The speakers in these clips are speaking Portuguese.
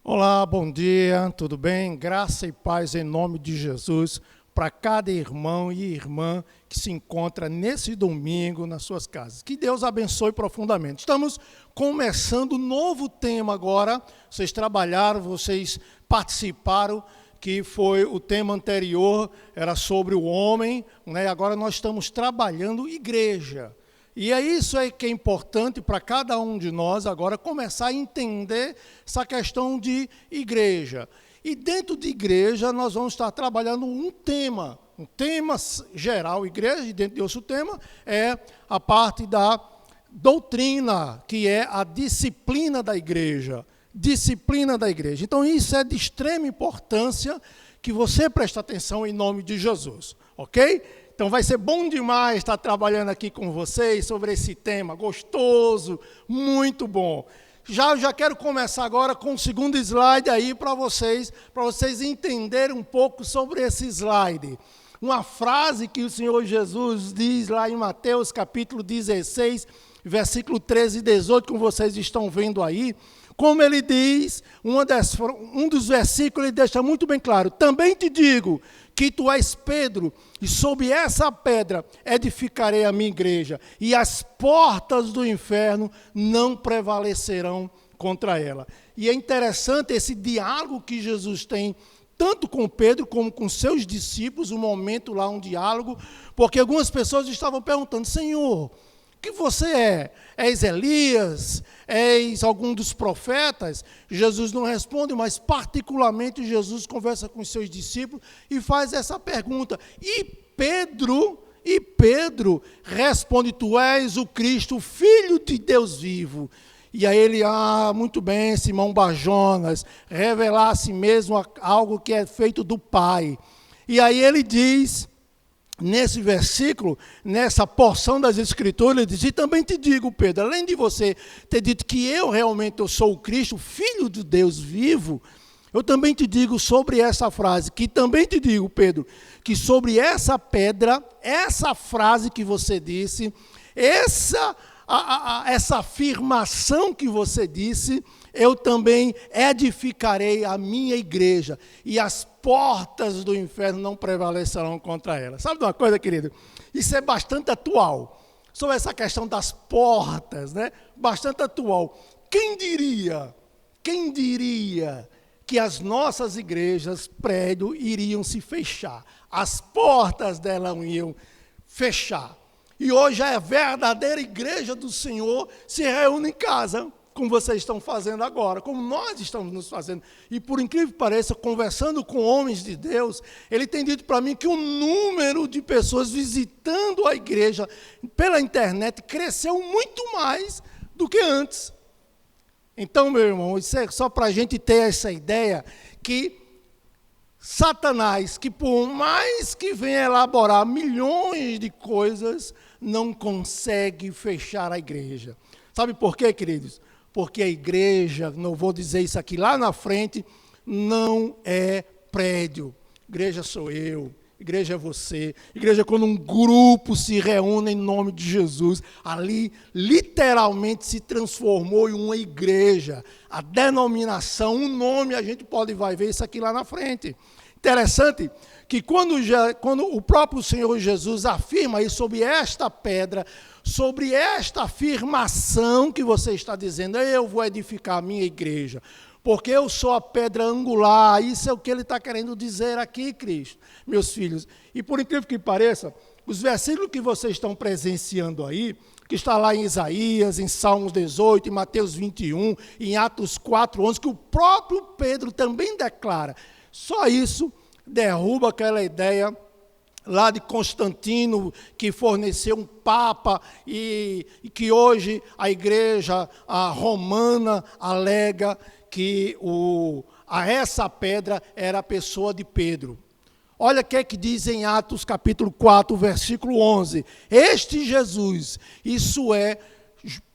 Olá, bom dia, tudo bem? Graça e paz em nome de Jesus para cada irmão e irmã que se encontra nesse domingo nas suas casas. Que Deus abençoe profundamente. Estamos começando um novo tema agora. Vocês trabalharam, vocês participaram, que foi o tema anterior, era sobre o homem, né? Agora nós estamos trabalhando igreja. E é isso aí que é importante para cada um de nós agora começar a entender essa questão de igreja. E dentro de igreja nós vamos estar trabalhando um tema geral, igreja, e dentro desse tema é a parte da doutrina, que é a disciplina da igreja. Disciplina da igreja. Então isso é de extrema importância que você preste atenção em nome de Jesus, ok? Então vai ser bom demais estar trabalhando aqui com vocês sobre esse tema, gostoso, muito bom. Já quero começar agora com o segundo slide aí para vocês entenderem um pouco sobre esse slide. Uma frase que o Senhor Jesus diz lá em Mateus capítulo 16, versículo 13 e 18, como vocês estão vendo aí. Como ele diz, um dos versículos ele deixa muito bem claro: também te digo que tu és Pedro, e sobre essa pedra edificarei a minha igreja, e as portas do inferno não prevalecerão contra ela. E é interessante esse diálogo que Jesus tem, tanto com Pedro como com seus discípulos, um momento lá, um diálogo, porque algumas pessoas estavam perguntando: Senhor, o que você é? És Elias? És algum dos profetas? Jesus não responde, mas particularmente Jesus conversa com os seus discípulos e faz essa pergunta. E Pedro responde: tu és o Cristo, o Filho de Deus vivo. E aí ele, muito bem, Simão Barjonas, revelar a si mesmo algo que é feito do Pai. E aí ele diz, nesse versículo, nessa porção das Escrituras, ele diz: e também te digo, Pedro, além de você ter dito que eu sou o Cristo, Filho de Deus vivo, eu também te digo sobre essa frase, que também te digo, Pedro, que sobre essa pedra, essa frase que você disse, essa afirmação que você disse, eu também edificarei a minha igreja, e as portas do inferno não prevalecerão contra ela. Sabe de uma coisa, querido? Isso é bastante atual. Sobre essa questão das portas, né? Bastante atual. Quem diria que as nossas igrejas, prédio, iriam se fechar? As portas delas iam fechar. E hoje a verdadeira igreja do Senhor se reúne em casa, como vocês estão fazendo agora, como nós estamos nos fazendo. E por incrível que pareça, conversando com homens de Deus, ele tem dito para mim que o número de pessoas visitando a igreja pela internet cresceu muito mais do que antes. Então, meu irmão, isso é só para a gente ter essa ideia que Satanás, que por mais que venha elaborar milhões de coisas, não consegue fechar a igreja. Sabe por quê, queridos? Porque a igreja, não vou dizer isso aqui lá na frente, não é prédio. Igreja sou eu, igreja é você. Igreja é quando um grupo se reúne em nome de Jesus. Ali, literalmente, se transformou em uma igreja. A denominação, o nome, a gente vai ver isso aqui lá na frente. Interessante que quando o próprio Senhor Jesus afirma aí sobre esta pedra, sobre esta afirmação que você está dizendo: eu vou edificar a minha igreja, porque eu sou a pedra angular. Isso é o que ele está querendo dizer aqui, Cristo, meus filhos. E por incrível que pareça, os versículos que vocês estão presenciando aí, que está lá em Isaías, em Salmos 18, em Mateus 21, em Atos 4:11, que o próprio Pedro também declara, só isso derruba aquela ideia lá de Constantino, que forneceu um papa, e que hoje a igreja romana alega que essa pedra era a pessoa de Pedro. Olha o que é que diz em Atos capítulo 4, versículo 11. Este Jesus, isso é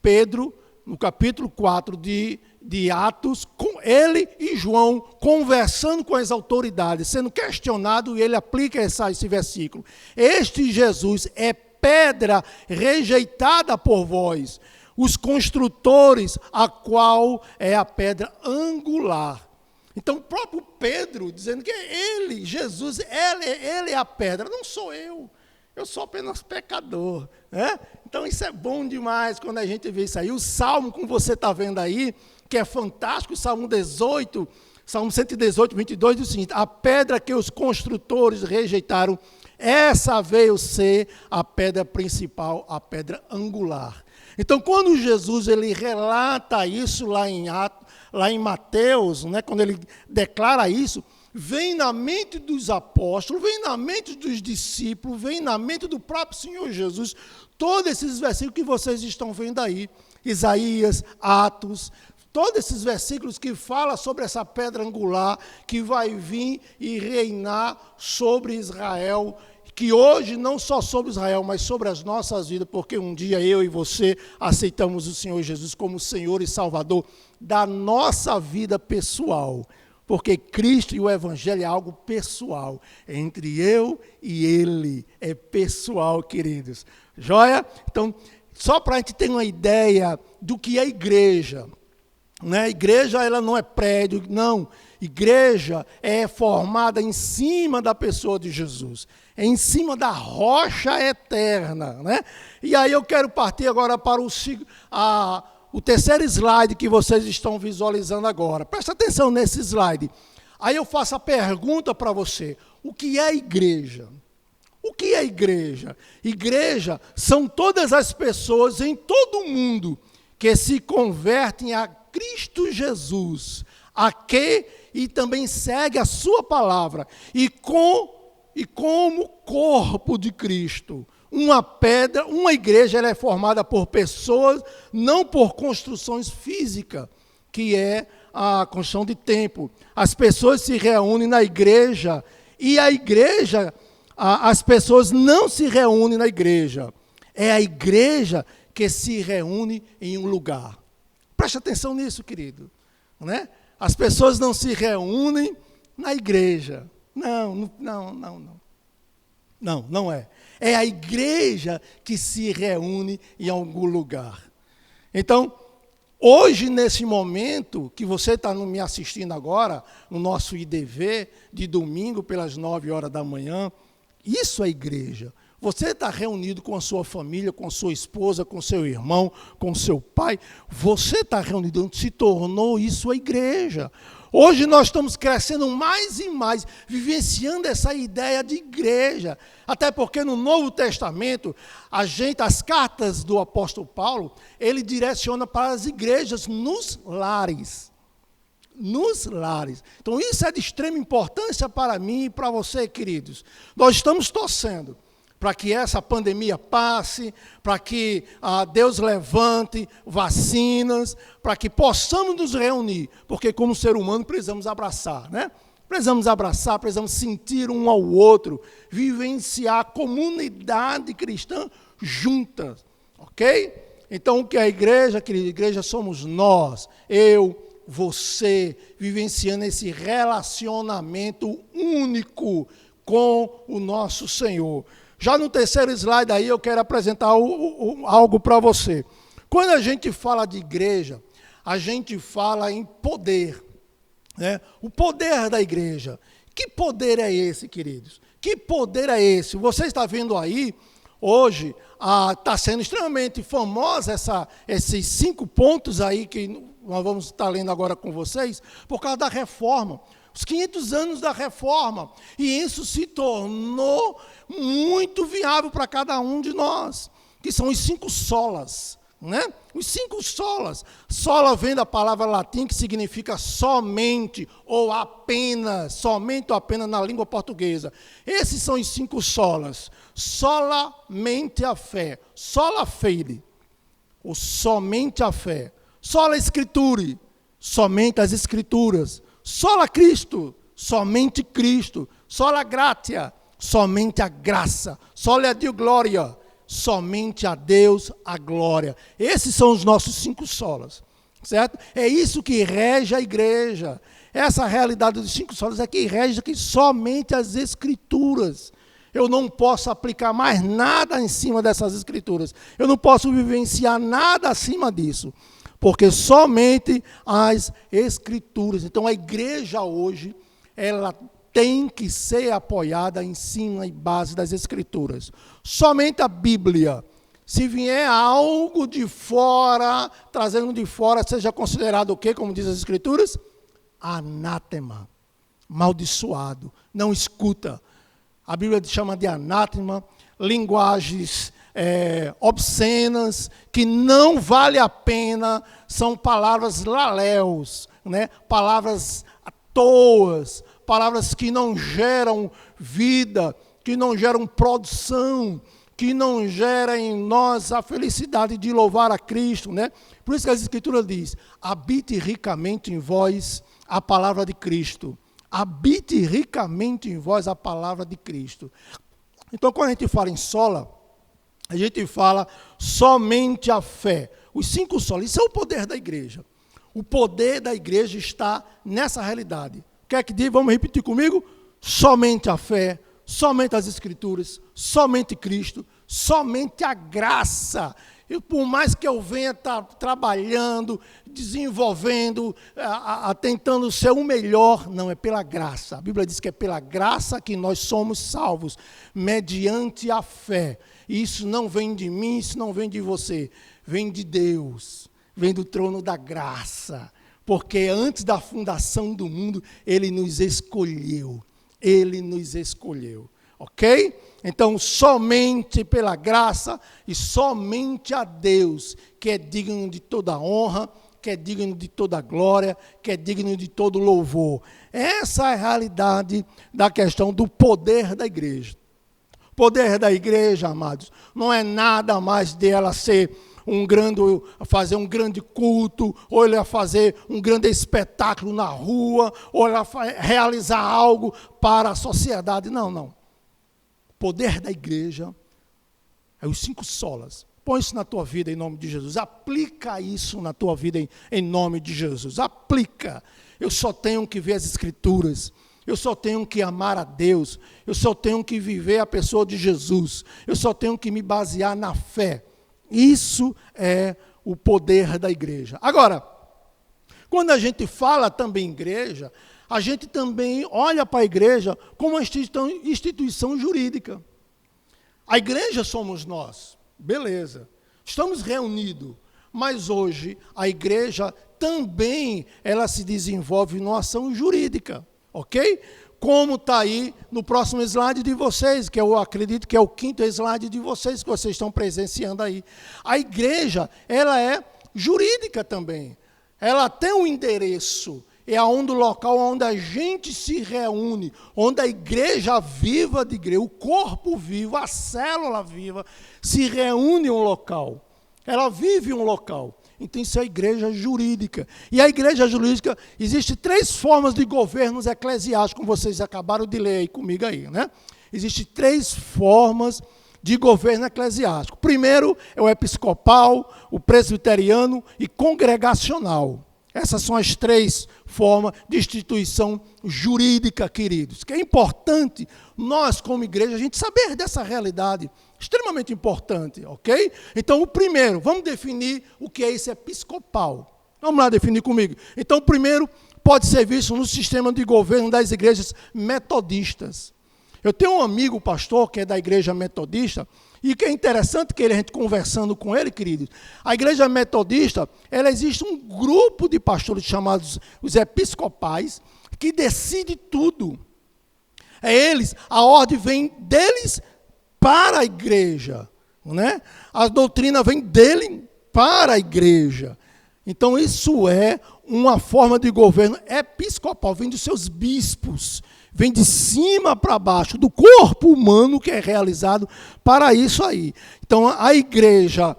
Pedro, no capítulo 4 de Atos, com ele e João conversando com as autoridades, sendo questionado, e ele aplica esse versículo. Este Jesus é pedra rejeitada por vós, os construtores, a qual é a pedra angular. Então, o próprio Pedro, dizendo que ele, Jesus, ele é a pedra, não sou eu sou apenas pecador, né? Então, isso é bom demais quando a gente vê isso aí. O Salmo, como você está vendo aí, que é fantástico, o Salmo 18, Salmo 118, 22, diz o seguinte: a pedra que os construtores rejeitaram, essa veio ser a pedra principal, a pedra angular. Então, quando Jesus ele relata isso lá em Mateus, né, quando ele declara isso, vem na mente dos apóstolos, vem na mente dos discípulos, vem na mente do próprio Senhor Jesus, todos esses versículos que vocês estão vendo aí, Isaías, Atos, todos esses versículos que falam sobre essa pedra angular que vai vir e reinar sobre Israel, que hoje não só sobre Israel, mas sobre as nossas vidas, porque um dia eu e você aceitamos o Senhor Jesus como Senhor e Salvador da nossa vida pessoal. Porque Cristo e o Evangelho é algo pessoal, entre eu e Ele, é pessoal, queridos. Joia? Então, só para a gente ter uma ideia do que é igreja, né? Igreja, ela não é prédio, não. Igreja é formada em cima da pessoa de Jesus, é em cima da rocha eterna, né? E aí eu quero partir agora para o terceiro slide que vocês estão visualizando agora. Presta atenção nesse slide. Aí eu faço a pergunta para você: o que é igreja? O que é igreja? Igreja são todas as pessoas em todo o mundo que se convertem a Cristo Jesus, e também segue a sua palavra, e como corpo de Cristo. Uma igreja ela é formada por pessoas, não por construções físicas, que é a construção de templo. As pessoas se reúnem na igreja, e a igreja, as pessoas não se reúnem na igreja. É a igreja que se reúne em um lugar. Preste atenção nisso, querido. Né? As pessoas não se reúnem na igreja. Não é. É a igreja que se reúne em algum lugar. Então, hoje, nesse momento que você está me assistindo agora, no nosso IDV, de domingo, pelas 9 horas da manhã, isso é igreja. Você está reunido com a sua família, com a sua esposa, com seu irmão, com seu pai. Você está reunido, se tornou isso a igreja. Hoje nós estamos crescendo mais e mais, vivenciando essa ideia de igreja. Até porque no Novo Testamento, as cartas do apóstolo Paulo, ele direciona para as igrejas nos lares. Nos lares. Então isso é de extrema importância para mim e para você, queridos. Nós estamos torcendo para que essa pandemia passe, para que Deus levante vacinas, para que possamos nos reunir, porque como ser humano precisamos abraçar, né? Precisamos abraçar, precisamos sentir um ao outro, vivenciar a comunidade cristã juntas, ok? Então o que é a igreja, querida? Igreja somos nós, eu, você, vivenciando esse relacionamento único com o nosso Senhor. Já no terceiro slide aí eu quero apresentar algo para você. Quando a gente fala de igreja, a gente fala em poder, né? O poder da igreja. Que poder é esse, queridos? Que poder é esse? Você está vendo aí, hoje, está sendo extremamente famosa esses 5 pontos aí que nós vamos estar lendo agora com vocês, por causa da reforma. Os 500 anos da reforma, e isso se tornou muito viável para cada um de nós, que são os 5 solas, né? Os 5 solas. Sola vem da palavra latim que significa somente ou apenas, somente ou apenas na língua portuguesa. Esses são os 5 solas. Solamente a fé, sola fide, ou somente a fé. Sola Escriture, somente as Escrituras. Sola Cristo, somente Cristo. Sola Gratia, somente a graça. Sola Deo Glória, somente a Deus a glória. Esses são os nossos 5 solas, certo? É isso que rege a igreja. Essa realidade dos 5 solas é que rege aqui somente as Escrituras. Eu não posso aplicar mais nada em cima dessas Escrituras. Eu não posso vivenciar nada acima disso. porque somente as Escrituras. Então a igreja hoje, ela tem que ser apoiada em cima e base das Escrituras. Somente a Bíblia. Se vier algo de fora, trazendo de fora, seja considerado o quê? Como diz as Escrituras? Anátema. Maldiçoado. Não escuta. A Bíblia chama de anátema, linguagens obscenas, que não vale a pena, são palavras laléus, né? Palavras à toas, palavras que não geram vida, que não geram produção, que não geram em nós a felicidade de louvar a Cristo, né? Por isso que as Escrituras diz: habite ricamente em vós a palavra de Cristo. Habite ricamente em vós a palavra de Cristo. Então, quando a gente fala em sola, a gente fala somente a fé. Os 5 solas, isso é o poder da igreja. O poder da igreja está nessa realidade. Quer que diga? Vamos repetir comigo? Somente a fé, somente as Escrituras, somente Cristo, somente a graça. E por mais que eu venha estar trabalhando, desenvolvendo, tentando ser o melhor, não, é pela graça. A Bíblia diz que é pela graça que nós somos salvos, mediante a fé. E isso não vem de mim, isso não vem de você, vem de Deus, vem do trono da graça. Porque antes da fundação do mundo, Ele nos escolheu. Ele nos escolheu. Ok? Então, somente pela graça e somente a Deus, que é digno de toda honra, que é digno de toda glória, que é digno de todo louvor. Essa é a realidade da questão do poder da igreja. O poder da igreja, amados, não é nada mais dela fazer um grande culto, ou ela fazer um grande espetáculo na rua, ou ela realizar algo para a sociedade. Não, não. O poder da igreja é os 5 solas. Põe isso na tua vida em nome de Jesus. Aplica isso na tua vida em nome de Jesus. Aplica. Eu só tenho que ver as Escrituras. Eu só tenho que amar a Deus. Eu só tenho que viver a pessoa de Jesus. Eu só tenho que me basear na fé. Isso é o poder da igreja. Agora, quando a gente fala também igreja, a gente também olha para a igreja como uma instituição jurídica. A igreja somos nós, beleza. Estamos reunidos, mas hoje a igreja também ela se desenvolve numa ação jurídica, ok? Como está aí no próximo slide de vocês, que eu acredito que é o 5º slide de vocês, que vocês estão presenciando aí. A igreja, ela é jurídica também. Ela tem um endereço, é o local onde a gente se reúne, onde a igreja viva de igreja, o corpo vivo, a célula viva, se reúne em um local. Ela vive em um local. Então, isso é a igreja jurídica. E a igreja jurídica, existem 3 formas de governos eclesiásticos, como vocês acabaram de ler aí comigo aí, né? Existem 3 formas de governo eclesiástico. Primeiro é o episcopal, o presbiteriano e congregacional. Essas são as 3 formas de instituição jurídica, queridos. Que é importante nós, como igreja, a gente saber dessa realidade. Extremamente importante, ok? Então, o primeiro, vamos definir o que é esse episcopal. Vamos lá definir comigo. Então, o primeiro pode ser visto no sistema de governo das igrejas metodistas. Eu tenho um amigo, pastor, que é da igreja metodista, e que é interessante que a gente conversando com ele, queridos, a igreja metodista, ela existe um grupo de pastores chamados os episcopais, que decide tudo. É eles, a ordem vem deles para a igreja, né? A doutrina vem dele para a igreja. Então, isso é uma forma de governo episcopal, vem dos seus bispos, vem de cima para baixo, do corpo humano que é realizado para isso aí. Então, a igreja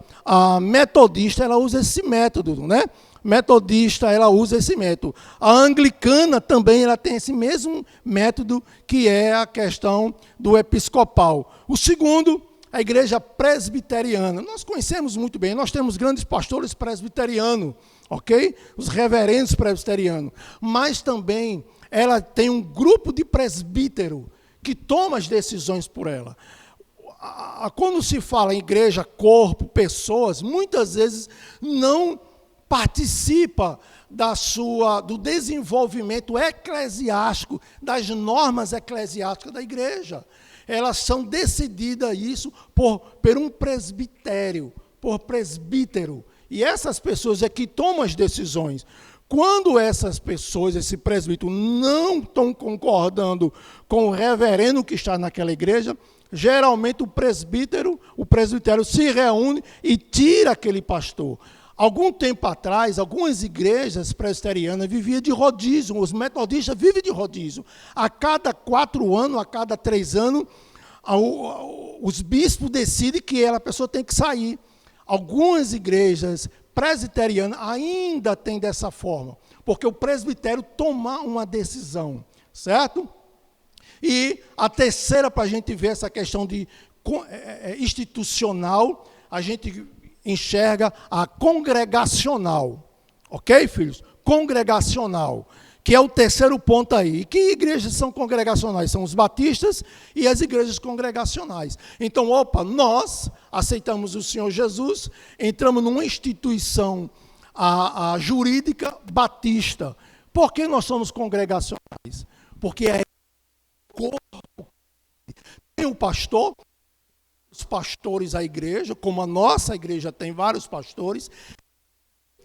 metodista, ela usa esse método, né? Metodista, ela usa esse método. A anglicana também, ela tem esse mesmo método, que é a questão do episcopal. O segundo, a igreja presbiteriana. Nós conhecemos muito bem, nós temos grandes pastores presbiterianos, ok? Os reverendos presbiterianos. Mas também ela tem um grupo de presbítero que toma as decisões por ela. Quando se fala em igreja, corpo, pessoas, muitas vezes não participa do desenvolvimento eclesiástico, das normas eclesiásticas da igreja. Elas são decididas isso por um presbitério, por presbítero. E essas pessoas é que tomam as decisões. Quando essas pessoas, esse presbítero, não estão concordando com o reverendo que está naquela igreja, geralmente o presbitério se reúne e tira aquele pastor. Algum tempo atrás, algumas igrejas presbiterianas viviam de rodízio, os metodistas vivem de rodízio. A cada 4 anos, a cada 3 anos, os bispos decidem que a pessoa tem que sair. Algumas igrejas presbiterianas ainda têm dessa forma, porque o presbitério toma uma decisão, certo? E a terceira, para a gente ver essa questão de institucional, a gente enxerga a congregacional. Ok, filhos? Congregacional, que é o terceiro ponto aí. E que igrejas são congregacionais? São os batistas e as igrejas congregacionais. Então, nós aceitamos o Senhor Jesus, entramos numa instituição jurídica batista. Por que nós somos congregacionais? Porque é corpo. Tem o pastor, os pastores da igreja, como a nossa igreja tem vários pastores,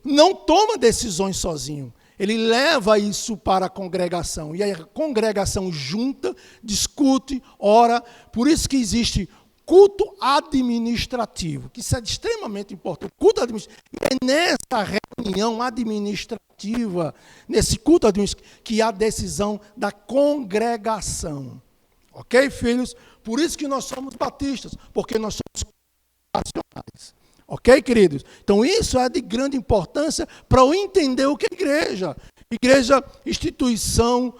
não toma decisões sozinho. Ele leva isso para a congregação. E a congregação junta, discute, ora. Por isso que existe culto administrativo, que isso é extremamente importante. Culto administrativo. E é nessa reunião administrativa, nesse culto administrativo, que há a decisão da congregação. Ok, filhos? Por isso que nós somos batistas, porque nós somos congregacionais. Ok, queridos? Então, isso é de grande importância para eu entender o que é igreja. Igreja, instituição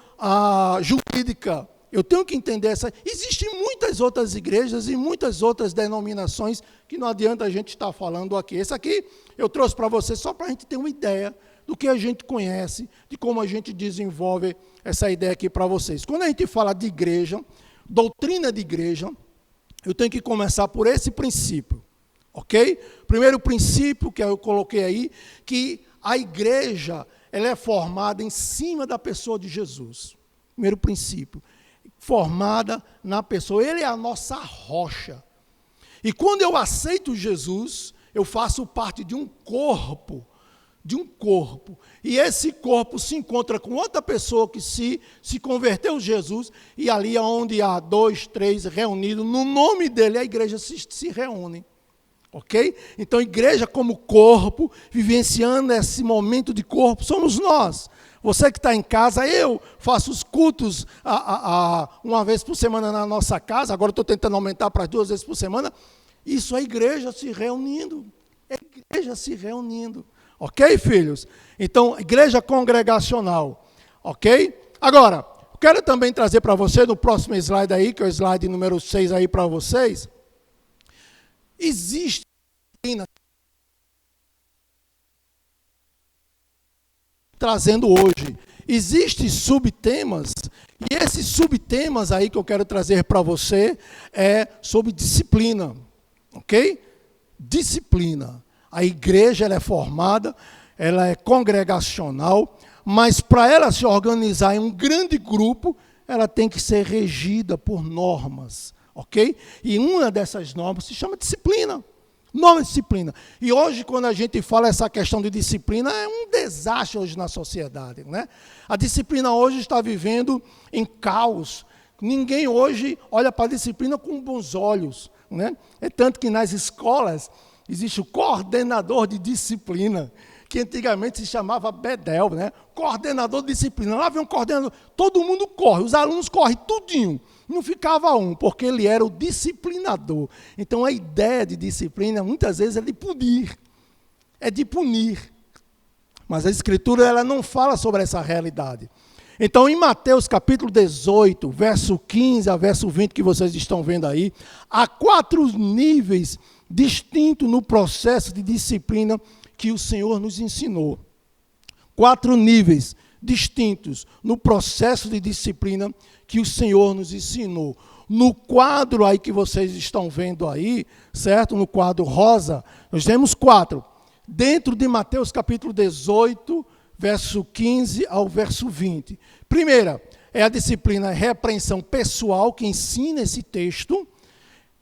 jurídica. Eu tenho que entender essa. Existem muitas outras igrejas e muitas outras denominações que não adianta a gente estar falando aqui. Esse aqui eu trouxe para vocês só para a gente ter uma ideia do que a gente conhece, de como a gente desenvolve essa ideia aqui para vocês. Quando a gente fala de igreja, doutrina de igreja, eu tenho que começar por esse princípio. Ok? Primeiro princípio que eu coloquei aí, que a igreja ela é formada em cima da pessoa de Jesus. Primeiro princípio, formada na pessoa. Ele é a nossa rocha. E quando eu aceito Jesus, eu faço parte de um corpo. E esse corpo se encontra com outra pessoa que se converteu a Jesus, e ali onde há 2, 3 reunidos, no nome dele, a igreja se reúne. Ok? Então, igreja como corpo, vivenciando esse momento de corpo, somos nós. Você que está em casa, eu faço os cultos uma vez por semana na nossa casa, agora estou tentando aumentar para 2 vezes por semana. Isso é a igreja se reunindo. É a igreja se reunindo. Ok, filhos? Então, igreja congregacional. Ok? Agora, eu quero também trazer para você, no próximo slide aí, que é o slide número 6 aí para vocês. Existe trazendo hoje. Existem subtemas, e esses subtemas aí que eu quero trazer para você é sobre disciplina. Ok? Disciplina. A igreja ela é formada, ela é congregacional, mas para ela se organizar em um grande grupo, ela tem que ser regida por normas, ok? E uma dessas normas se chama disciplina. Norma de disciplina. E hoje, quando a gente fala essa questão de disciplina, é um desastre hoje na sociedade, né? A disciplina hoje está vivendo em caos. Ninguém hoje olha para a disciplina com bons olhos, né? É tanto que nas escolas existe o coordenador de disciplina, que antigamente se chamava Bedel, né? Coordenador de disciplina. Lá vem um coordenador, todo mundo corre, os alunos correm tudinho. Não ficava um, porque ele era o disciplinador. Então a ideia de disciplina muitas vezes é de punir. É de punir. Mas a Escritura ela não fala sobre essa realidade. Então em Mateus capítulo 18, verso 15 a verso 20, que vocês estão vendo aí, há 4 níveis distintos no processo de disciplina que o Senhor nos ensinou. 4 níveis distintos no processo de disciplina que o Senhor nos ensinou. No quadro aí que vocês estão vendo aí, certo? No quadro rosa, nós temos 4. dentro de Mateus capítulo 18, verso 15 ao verso 20. Primeira, é a disciplina repreensão pessoal, que ensina esse texto.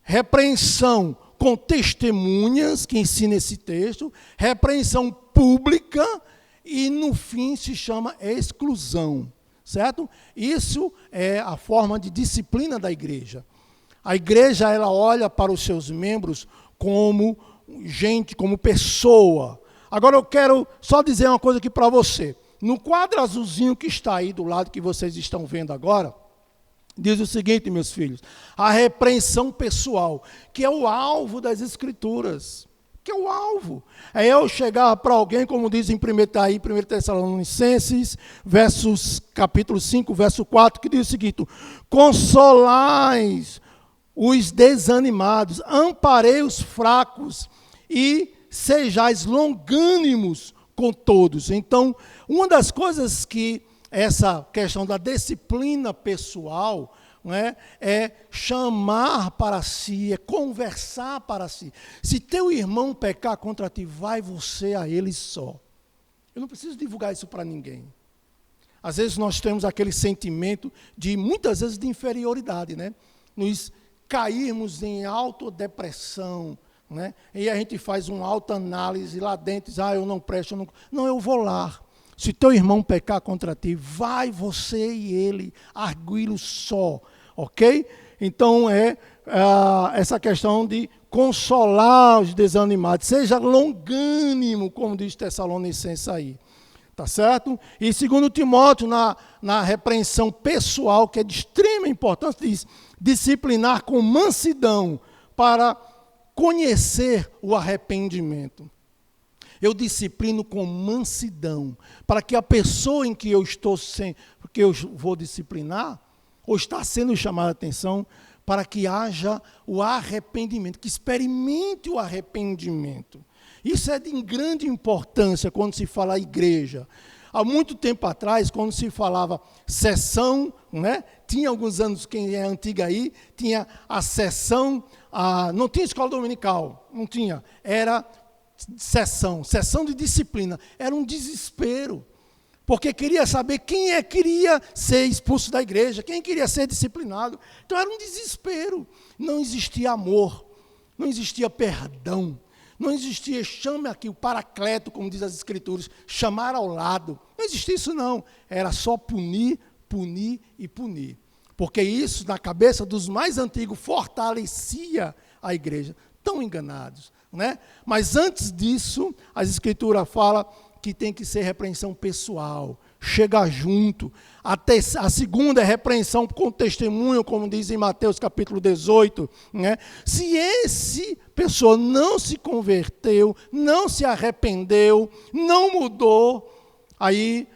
Repreensão com testemunhas, que ensina esse texto. Repreensão pública e, no fim, se chama exclusão. Certo? Isso é a forma de disciplina da igreja. A igreja, ela olha para os seus membros como gente, como pessoa. Agora eu quero só dizer uma coisa aqui para você. No quadro azulzinho que está aí do lado, que vocês estão vendo agora, diz o seguinte, meus filhos: a repreensão pessoal, que é o alvo das Escrituras. Que é o alvo. É eu chegar para alguém, como diz em 1 Tessalonicenses, capítulo 5, verso 4, que diz o seguinte: consolais os desanimados, amparei os fracos e sejais longânimos com todos. Então, uma das coisas que essa questão da disciplina pessoal, né, é chamar para si, é conversar para si. Se teu irmão pecar contra ti, vai você a ele só. Eu não preciso divulgar isso para ninguém. Às vezes nós temos aquele sentimento muitas vezes de inferioridade, né? Nos cairmos em autodepressão, né? E a gente faz uma autoanálise lá dentro, diz, eu não presto, eu não... Não, eu vou lá. Se teu irmão pecar contra ti, vai você e ele, arguí-lo só, ok? Então essa questão de consolar os desanimados, seja longânimo, como diz Tessalonicenses aí, tá certo? E segundo Timóteo, na repreensão pessoal, que é de extrema importância, diz, disciplinar com mansidão para conhecer o arrependimento. Eu disciplino com mansidão, para que a pessoa em que eu vou disciplinar, ou está sendo chamada a atenção, para que haja o arrependimento, que experimente o arrependimento. Isso é de grande importância quando se fala igreja. Há muito tempo atrás, quando se falava sessão, né? Tinha alguns anos, quem é antigo aí, tinha a sessão, não tinha escola dominical, não tinha, era sessão de disciplina. Era um desespero, porque queria saber quem queria ser expulso da igreja, quem queria ser disciplinado. Então era um desespero, não existia amor, não existia perdão, não existia, chame aqui o paracleto, como diz as Escrituras, chamar ao lado, não existia isso não, era só punir, punir e punir, porque isso na cabeça dos mais antigos fortalecia a igreja. Estão enganados, né? Mas antes disso, as Escrituras falam que tem que ser repreensão pessoal, chegar junto. A segunda é repreensão com testemunho, como diz em Mateus capítulo 18. Né? Se esse pessoa não se converteu, não se arrependeu, não mudou, aí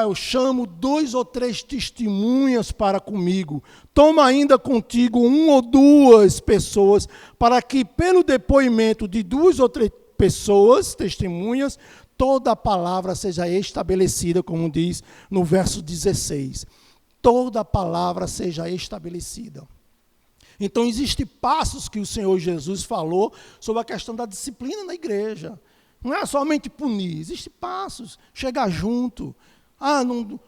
eu chamo 2 ou 3 testemunhas para comigo. Toma ainda contigo 1 ou 2 pessoas, para que pelo depoimento de 2 ou 3 pessoas, testemunhas, toda a palavra seja estabelecida, como diz no verso 16. Toda a palavra seja estabelecida. Então, existem passos que o Senhor Jesus falou sobre a questão da disciplina na igreja. Não é somente punir, existem passos, chegar junto.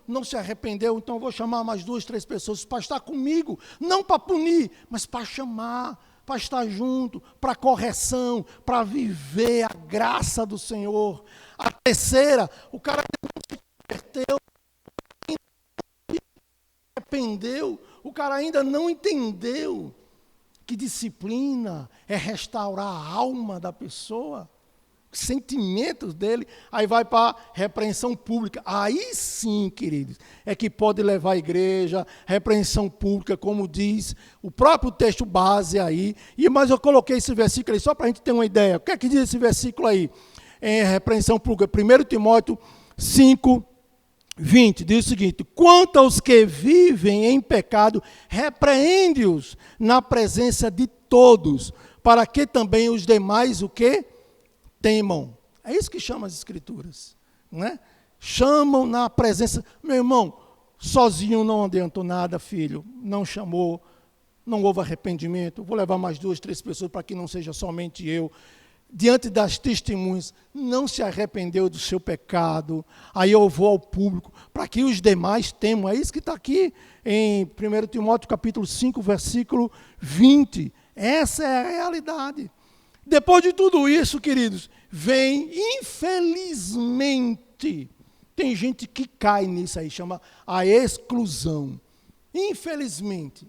Não se arrependeu, então eu vou chamar mais 2, 3 pessoas para estar comigo, não para punir, mas para chamar, para estar junto, para correção, para viver a graça do Senhor. A terceira, o cara não se converteu, se arrependeu, o cara ainda não entendeu que disciplina é restaurar a alma da pessoa, sentimentos dele, aí vai para a repreensão pública. Aí sim, queridos, é que pode levar a igreja, repreensão pública, como diz o próprio texto base aí. Mas eu coloquei esse versículo aí só para a gente ter uma ideia. O que é que diz esse versículo aí? Em repreensão pública, 1 Timóteo 5, 20, diz o seguinte: quanto aos que vivem em pecado, repreende-os na presença de todos, para que também os demais o quê? Temam. É isso que chama as Escrituras, né? Chamam na presença. Meu irmão, sozinho não adiantou nada, filho. Não chamou, não houve arrependimento. Vou levar mais 2, 3 pessoas para que não seja somente eu. diante das testemunhas, não se arrependeu do seu pecado, aí eu vou ao público, para que os demais temam. É isso que está aqui em 1 Timóteo capítulo 5, versículo 20. Essa é a realidade. Depois de tudo isso, queridos, vem, infelizmente, tem gente que cai nisso aí, chama a exclusão. Infelizmente,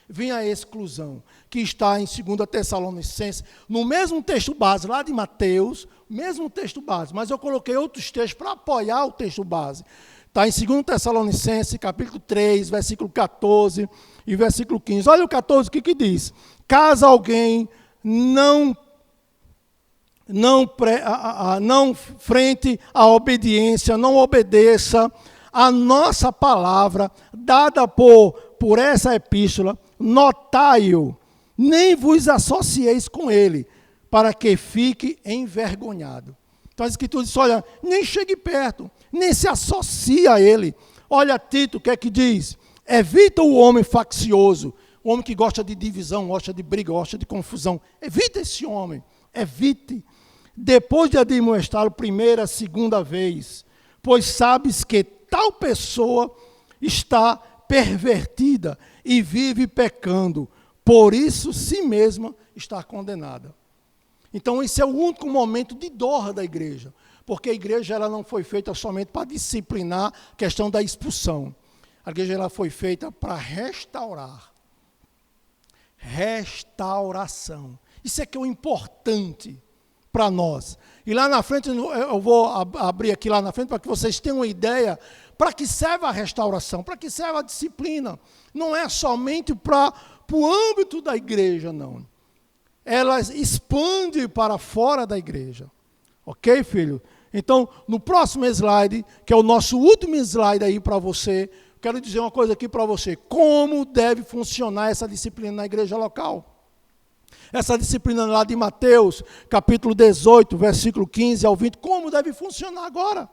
vem a exclusão, que está em 2 Tessalonicenses, no mesmo texto base, lá de Mateus, mesmo texto base, mas eu coloquei outros textos para apoiar o texto base. Está em 2 Tessalonicenses, capítulo 3, versículo 14 e versículo 15. Olha o 14, o que diz? Caso alguém não frente à obediência, não obedeça a nossa palavra dada por essa epístola, notai-o, nem vos associeis com ele, para que fique envergonhado. Então a Escritura diz, olha, nem chegue perto, nem se associe a ele. Olha Tito, o que é que diz? Evita o homem faccioso, o homem que gosta de divisão, gosta de briga, gosta de confusão. Evita esse homem, evite. Depois de admoestá-lo primeira, segunda vez, pois sabes que tal pessoa está pervertida e vive pecando, por isso si mesma está condenada. Então esse é o único momento de dor da igreja, porque a igreja ela não foi feita somente para disciplinar a questão da expulsão. A igreja ela foi feita para restaurar. Restauração. Isso é que é o importante para nós. E lá na frente, eu vou abrir aqui lá na frente para que vocês tenham uma ideia para que serve a restauração, para que serve a disciplina. Não é somente para o âmbito da igreja, não. Ela expande para fora da igreja. Ok, filho? Então, no próximo slide, que é o nosso último slide aí para você, quero dizer uma coisa aqui para você. Como deve funcionar essa disciplina na igreja local? Essa disciplina lá de Mateus, capítulo 18, versículo 15 ao 20, como deve funcionar agora?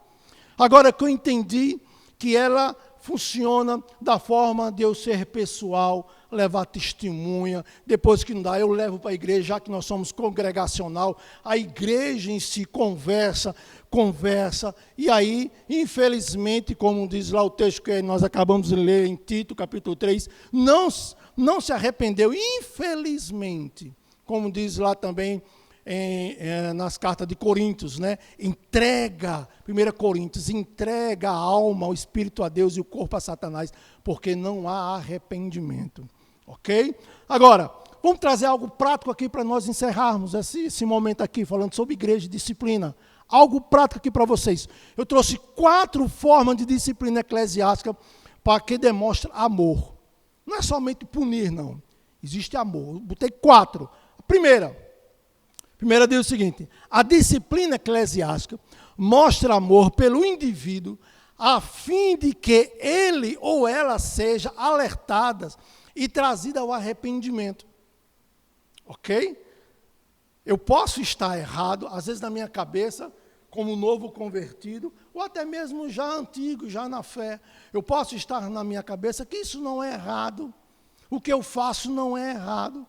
Agora que eu entendi que ela funciona da forma de eu ser pessoal, levar testemunha, depois que não dá, eu levo para a igreja, já que nós somos congregacional, a igreja em si conversa, e aí, infelizmente, como diz lá o texto que nós acabamos de ler em Tito, capítulo 3, não se arrependeu, infelizmente, como diz lá também nas cartas de Coríntios, né? Entrega, 1 Coríntios, entrega a alma, o espírito a Deus e o corpo a Satanás, porque não há arrependimento, ok? Agora, vamos trazer algo prático aqui para nós encerrarmos esse momento aqui, falando sobre igreja e disciplina. Algo prático aqui para vocês. Eu trouxe 4 formas de disciplina eclesiástica para que demonstre amor. Não é somente punir, não. Existe amor. Eu botei 4. A primeira diz o seguinte: a disciplina eclesiástica mostra amor pelo indivíduo a fim de que ele ou ela seja alertada e trazida ao arrependimento. Ok? Eu posso estar errado, às vezes na minha cabeça, como novo convertido, ou até mesmo já antigo, já na fé. Eu posso estar na minha cabeça que isso não é errado, o que eu faço não é errado.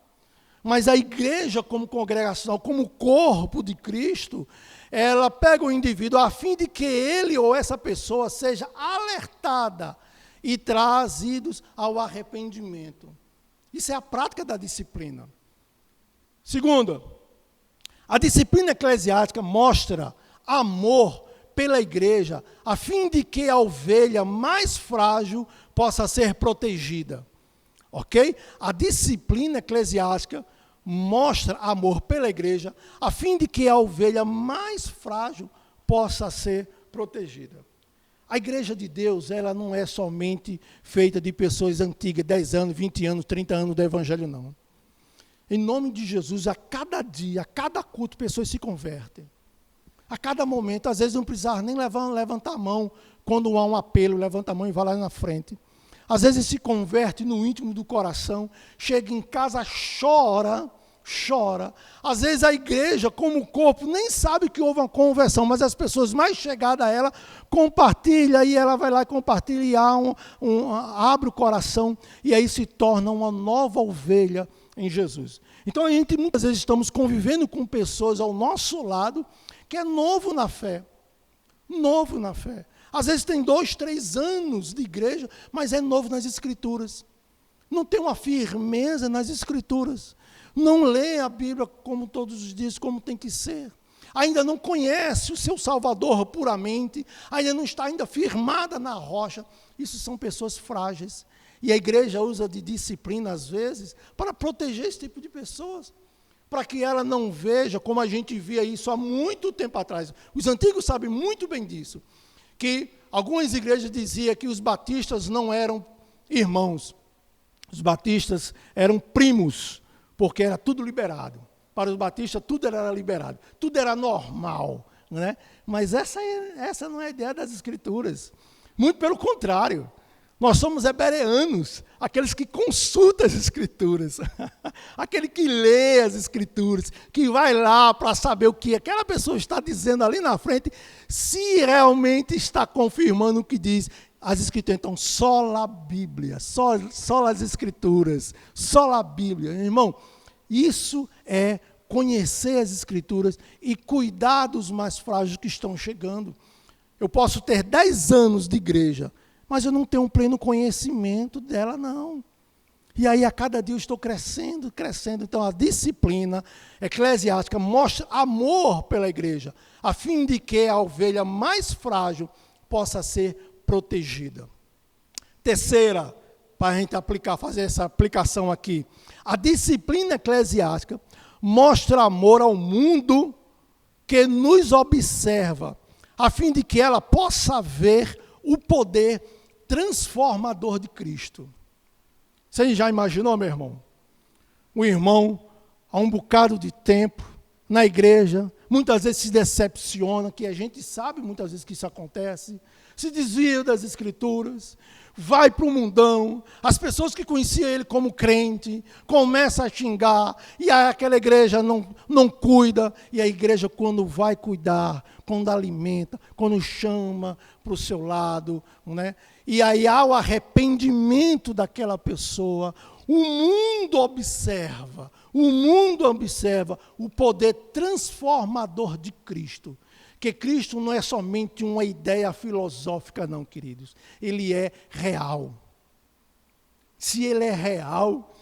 Mas a igreja, como congregação, como corpo de Cristo, ela pega o indivíduo a fim de que ele ou essa pessoa seja alertada e trazidos ao arrependimento. Isso é a prática da disciplina. Segunda, a disciplina eclesiástica mostra amor pela igreja, a fim de que a ovelha mais frágil possa ser protegida. Ok? A disciplina eclesiástica mostra amor pela igreja, a fim de que a ovelha mais frágil possa ser protegida. A igreja de Deus, ela não é somente feita de pessoas antigas, 10 anos, 20 anos, 30 anos do evangelho, não. Em nome de Jesus, a cada dia, a cada culto, pessoas se convertem. A cada momento, às vezes não precisava nem levantar a mão, quando há um apelo, levanta a mão e vai lá na frente. Às vezes se converte no íntimo do coração, chega em casa, chora. Às vezes a igreja, como corpo, nem sabe que houve uma conversão, mas as pessoas mais chegadas a ela compartilham, e ela vai lá e compartilha, e abre o coração, e aí se torna uma nova ovelha em Jesus. Então a gente muitas vezes estamos convivendo com pessoas ao nosso lado que é novo na fé. Novo na fé. Às vezes tem 2, 3 anos de igreja, mas é novo nas Escrituras. Não tem uma firmeza nas Escrituras. Não lê a Bíblia como todos os dias, como tem que ser. Ainda não conhece o seu Salvador puramente, ainda não está ainda firmada na rocha. Isso são pessoas frágeis. E a igreja usa de disciplina, às vezes, para proteger esse tipo de pessoas. Para que ela não veja, como a gente via isso há muito tempo atrás. Os antigos sabem muito bem disso. Que algumas igrejas diziam que os batistas não eram irmãos. Os batistas eram primos, porque era tudo liberado. Para os batistas, tudo era liberado, tudo era normal. Né? Mas essa não é a ideia das Escrituras. Muito pelo contrário. Nós somos hebereanos, aqueles que consultam as Escrituras, aquele que lê as Escrituras, que vai lá para saber o que aquela pessoa está dizendo ali na frente, se realmente está confirmando o que diz. As Escrituras, então, só a Bíblia, só as Escrituras, só a Bíblia. Irmão, isso é conhecer as Escrituras e cuidar dos mais frágeis que estão chegando. Eu posso ter 10 anos de igreja, mas eu não tenho um pleno conhecimento dela, não. E aí, a cada dia eu estou crescendo. Então, a disciplina eclesiástica mostra amor pela igreja, a fim de que a ovelha mais frágil possa ser protegida. Terceira, para a gente fazer essa aplicação aqui. A disciplina eclesiástica mostra amor ao mundo que nos observa, a fim de que ela possa ver o poder transformador de Cristo. Você já imaginou, meu irmão? Um irmão, há um bocado de tempo, na igreja, muitas vezes se decepciona, que a gente sabe muitas vezes que isso acontece, se desvia das Escrituras, vai para o mundão, as pessoas que conheciam ele como crente, começam a xingar, e aí aquela igreja não cuida, e a igreja quando vai cuidar, quando alimenta, quando chama para o seu lado, né? E aí há o arrependimento daquela pessoa, o mundo observa o poder transformador de Cristo. Que Cristo não é somente uma ideia filosófica, não, queridos. Ele é real. Se ele é real,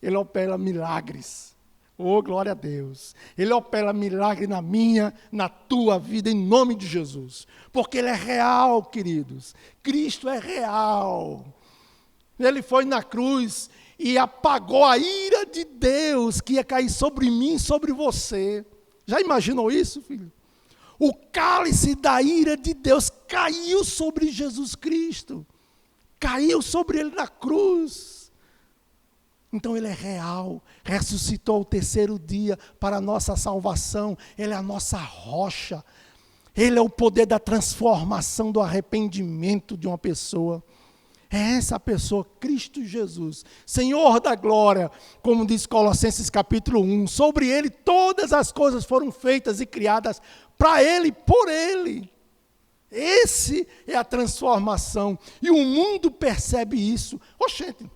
ele opera milagres. Oh, glória a Deus. Ele opera milagre na minha, na tua vida, em nome de Jesus. Porque ele é real, queridos. Cristo é real. Ele foi na cruz e apagou a ira de Deus que ia cair sobre mim e sobre você. Já imaginou isso, filho? O cálice da ira de Deus caiu sobre Jesus Cristo. Caiu sobre ele na cruz. Então ele é real. Ressuscitou ao 3º dia para a nossa salvação. Ele é a nossa rocha. Ele é o poder da transformação, do arrependimento de uma pessoa. É essa pessoa, Cristo Jesus, Senhor da glória, como diz Colossenses capítulo 1. Sobre ele todas as coisas foram feitas e criadas para ele, por ele. Esse é a transformação. E o mundo percebe isso. Oxente,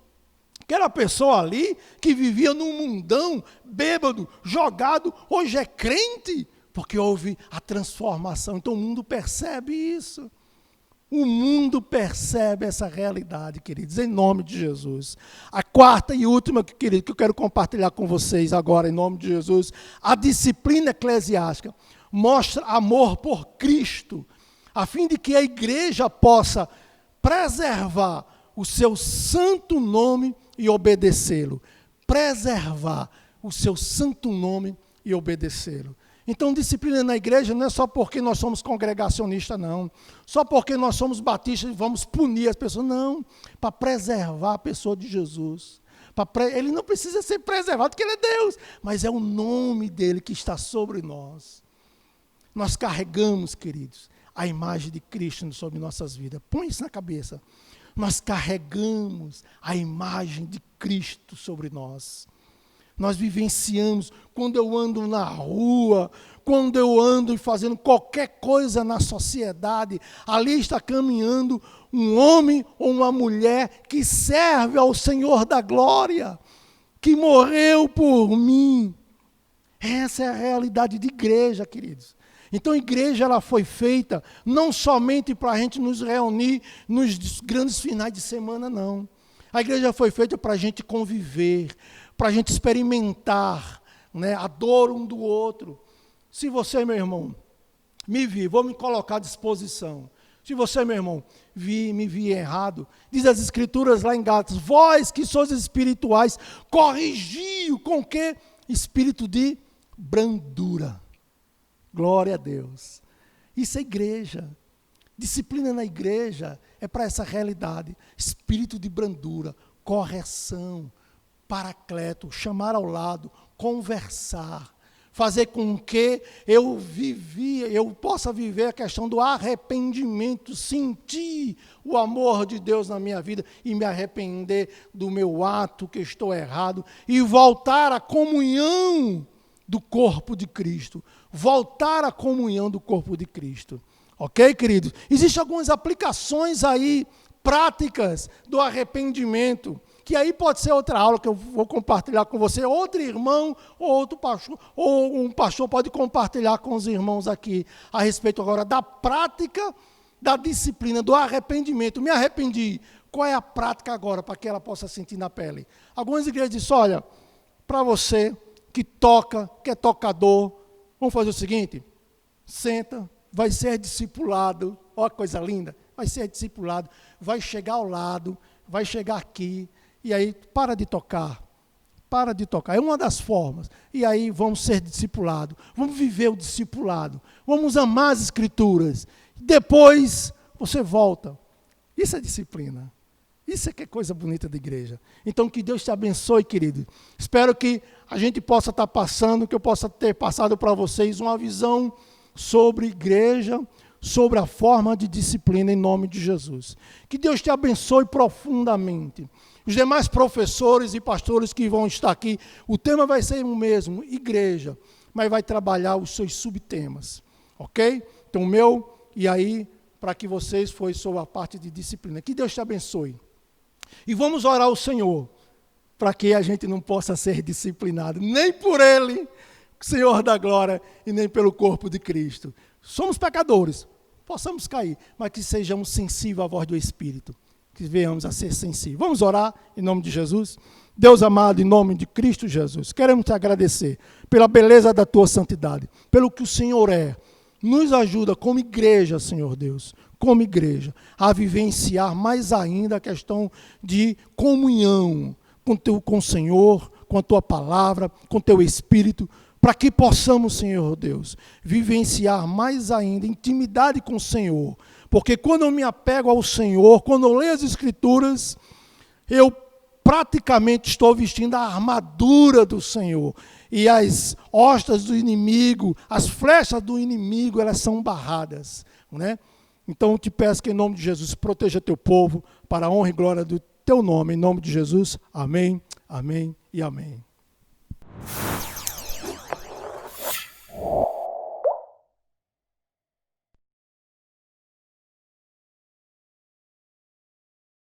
aquela pessoa ali que vivia num mundão, bêbado, jogado, hoje é crente, porque houve a transformação. Então o mundo percebe isso. O mundo percebe essa realidade, queridos, em nome de Jesus. A quarta e última, querido, que eu quero compartilhar com vocês agora, em nome de Jesus, a disciplina eclesiástica mostra amor por Cristo, a fim de que a igreja possa preservar o seu santo nome e obedecê-lo. Preservar o seu santo nome e obedecê-lo. Então, disciplina na igreja não é só porque nós somos congregacionistas, não. Só porque nós somos batistas e vamos punir as pessoas. Não, para preservar a pessoa de Jesus. Ele não precisa ser preservado, porque ele é Deus. Mas é o nome dele que está sobre nós. Nós carregamos, queridos, a imagem de Cristo sobre nossas vidas. Põe isso na cabeça. Nós carregamos a imagem de Cristo sobre nós. Nós vivenciamos, quando eu ando na rua, quando eu ando fazendo qualquer coisa na sociedade, ali está caminhando um homem ou uma mulher que serve ao Senhor da glória, que morreu por mim. Essa é a realidade de igreja, queridos. Então a igreja ela foi feita não somente para a gente nos reunir nos grandes finais de semana, não. A igreja foi feita para a gente conviver, para a gente experimentar, né, a dor um do outro. Se você, meu irmão, me vir, vou me colocar à disposição. Se você, meu irmão, me vir errado, diz as Escrituras lá em Gálatas, vós que sois espirituais, corrigiu com que? Espírito de brandura. Glória a Deus. Isso é igreja. Disciplina na igreja é para essa realidade. Espírito de brandura, correção, paracleto, chamar ao lado, conversar. Fazer com que eu possa viver a questão do arrependimento, sentir o amor de Deus na minha vida e me arrepender do meu ato que estou errado e voltar à comunhão do corpo de Cristo. Voltar à comunhão do corpo de Cristo. Ok, queridos? Existem algumas aplicações aí, práticas do arrependimento, que aí pode ser outra aula que eu vou compartilhar com você, outro irmão, ou outro pastor, ou um pastor pode compartilhar com os irmãos aqui, a respeito agora da prática, da disciplina, do arrependimento. Me arrependi, qual é a prática agora, para que ela possa sentir na pele? Algumas igrejas dizem, olha, para você que toca, que é tocador, vamos fazer o seguinte, senta, vai ser discipulado, olha que coisa linda, vai ser discipulado, vai chegar ao lado, vai chegar aqui, e aí para de tocar, é uma das formas, e aí vamos ser discipulados, vamos viver o discipulado, vamos amar as Escrituras, depois você volta, isso é disciplina, isso é que é coisa bonita da igreja. Então que Deus te abençoe, querido, espero que a gente possa estar passando, que eu possa ter passado para vocês uma visão sobre igreja, sobre a forma de disciplina em nome de Jesus. Que Deus te abençoe profundamente. Os demais professores e pastores que vão estar aqui, o tema vai ser o mesmo, igreja, mas vai trabalhar os seus subtemas, ok? Então o meu, e aí, para que vocês foi sobre a parte de disciplina. Que Deus te abençoe. E vamos orar ao Senhor, para que a gente não possa ser disciplinado, nem por Ele, Senhor da glória, e nem pelo corpo de Cristo. Somos pecadores, possamos cair, mas que sejamos sensíveis à voz do Espírito, que venhamos a ser sensíveis. Vamos orar em nome de Jesus? Deus amado, em nome de Cristo Jesus, queremos te agradecer pela beleza da tua santidade, pelo que o Senhor é. Nos ajuda como igreja, Senhor Deus, como igreja, a vivenciar mais ainda a questão de comunhão com o Senhor, com a tua palavra, com o teu Espírito, para que possamos, Senhor Deus, vivenciar mais ainda intimidade com o Senhor. Porque quando eu me apego ao Senhor, quando eu leio as Escrituras, eu praticamente estou vestindo a armadura do Senhor. E as hostas do inimigo, as flechas do inimigo, elas são barradas, né? Então eu te peço que em nome de Jesus proteja teu povo para a honra e glória do teu nome. Em nome de Jesus, amém, amém e amém.